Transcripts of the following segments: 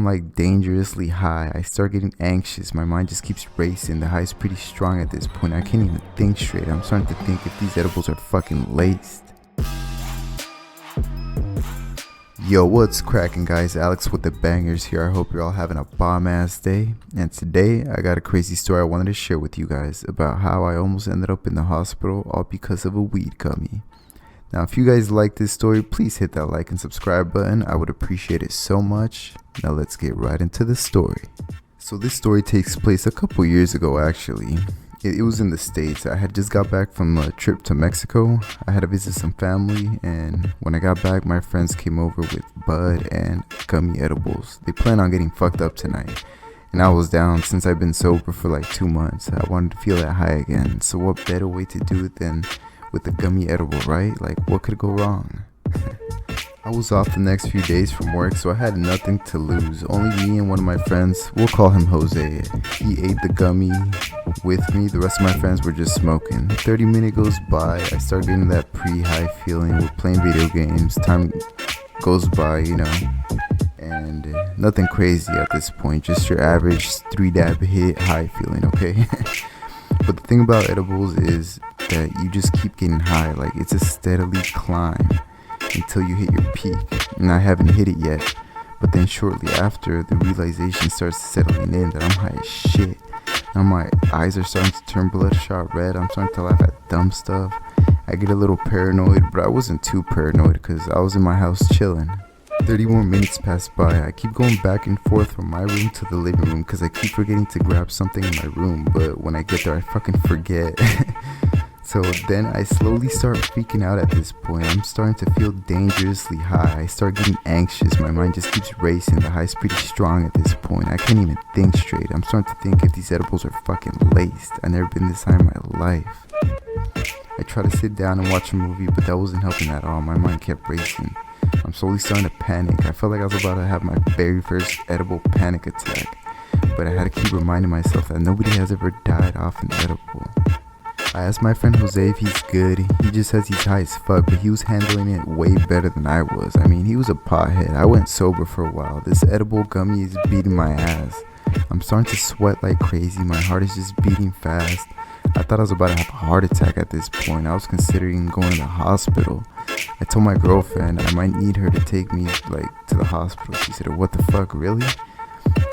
I'm like dangerously high. I start getting anxious. My mind just keeps racing. The high's pretty strong at this point. I can't even think straight. I'm starting to think if these edibles are fucking laced. Yo, what's cracking, guys? Alex with the bangers here. I hope you're all having a bomb ass day. And today I got a crazy story I wanted to share with you guys about how I almost ended up in the hospital all because of a weed gummy. Now, if you guys like this story, please hit that like and subscribe button. I would appreciate it so much. Now let's get right into the story. So this story takes place a couple years ago, actually. It was in the States. I had just got back from a trip to Mexico. I had to visit some family, and when I got back, my friends came over with bud and gummy edibles. They plan on getting fucked up tonight. And I was down since I've been sober for like 2 months. I wanted to feel that high again. So what better way to do it than with a gummy edible, right? Like, what could go wrong? I was off the next few days from work, so I had nothing to lose. Only me and one of my friends, we'll call him Jose. He ate the gummy with me. The rest of my friends were just smoking. 30 minutes goes by. I start getting that pre-high feeling. We're playing video games. Time goes by, and nothing crazy at this point. Just your average 3-dab hit high feeling, okay? But the thing about edibles is that you just keep getting high. Like, it's a steadily climb until you hit your peak. And I haven't hit it yet, but then shortly after, the realization starts settling in that I'm high as shit. Now my eyes are starting to turn bloodshot red. I'm starting to laugh at dumb stuff. I get a little paranoid, but I wasn't too paranoid because I was in my house chilling. 30 more minutes pass by. I keep going back and forth from my room to the living room because I keep forgetting to grab something in my room, but when I get there I fucking forget. So then I slowly start freaking out at this point. I'm starting to feel dangerously high. I start getting anxious. My mind just keeps racing. The high's pretty strong at this point. I can't even think straight. I'm starting to think if these edibles are fucking laced. I've never been this high in my life. I try to sit down and watch a movie, but that wasn't helping at all. My mind kept racing. I'm slowly starting to panic. I felt like I was about to have my very first edible panic attack. But I had to keep reminding myself that nobody has ever died off an edible. I asked my friend Jose if he's good. He just says he's high as fuck, but he was handling it way better than I was. I mean, he was a pothead. I went sober for a while. This edible gummy is beating my ass. I'm starting to sweat like crazy. My heart is just beating fast. I thought I was about to have a heart attack at this point. I was considering going to the hospital. I told my girlfriend I might need her to take me to the hospital. She said, "What the fuck, really?"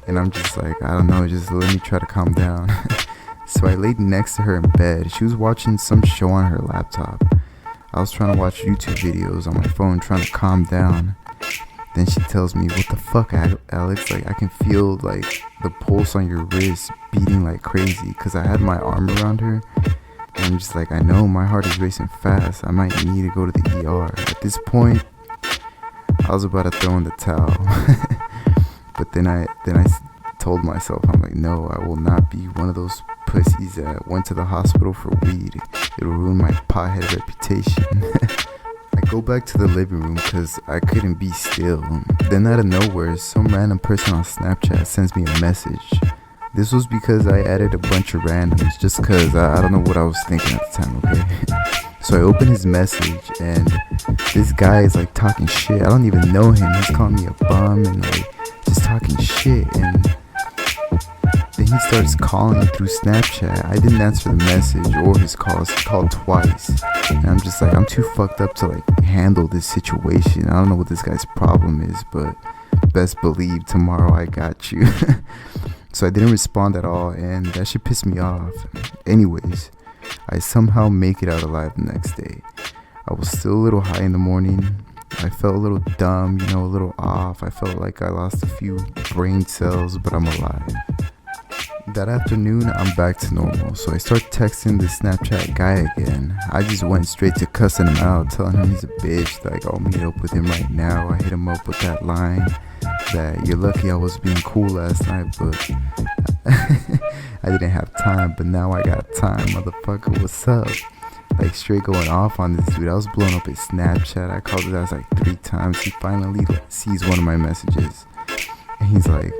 And I'm just like, I don't know, just let me try to calm down. So I laid next to her in bed. She was watching some show on her laptop. I was trying to watch YouTube videos on my phone, trying to calm down. Then she tells me, "What the fuck, Alex? Like, I can feel like the pulse on your wrist beating like crazy." Cause I had my arm around her, and I'm just like, I know my heart is racing fast. I might need to go to the ER. At this point, I was about to throw in the towel. But then I told myself, I'm like, no, I will not be one of those pussies that went to the hospital for weed. It'll ruin my pothead reputation. I go back to the living room because I couldn't be still. Then out of nowhere, some random person on Snapchat sends me a message. This was because I added a bunch of randoms just because I don't know what I was thinking at the time, okay? So I open his message and this guy is like talking shit. I don't even know him. He's calling me a bum and like just talking shit, and then he starts calling through Snapchat. I didn't answer the message or his calls. He called twice. And I'm just like, I'm too fucked up to like handle this situation. I don't know what this guy's problem is, but best believe tomorrow I got you. So I didn't respond at all, and that shit pissed me off. Anyways, I somehow make it out alive the next day. I was still a little high in the morning. I felt a little dumb, a little off. I felt like I lost a few brain cells, but I'm alive. That afternoon, I'm back to normal, so I start texting this Snapchat guy again. I just went straight to cussing him out, telling him he's a bitch, like I'll meet up with him right now. I hit him up with that line that you're lucky I was being cool last night, but I didn't have time, but now I got time, motherfucker, what's up? Like, straight going off on this dude. I was blowing up his Snapchat. I called his ass like 3 times. He finally sees one of my messages, and he's like,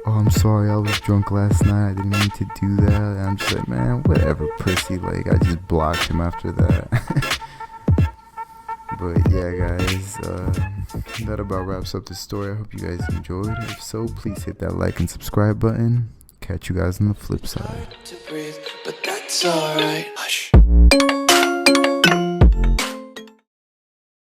"Oh, I'm sorry, I was drunk last night. I didn't mean to do that." And I'm just like, man, whatever, pussy. Like, I just blocked him after that. But yeah, guys, that about wraps up the story. I hope you guys enjoyed. If so, please hit that like and subscribe button. Catch you guys on the flip side. To breathe, but that's alright.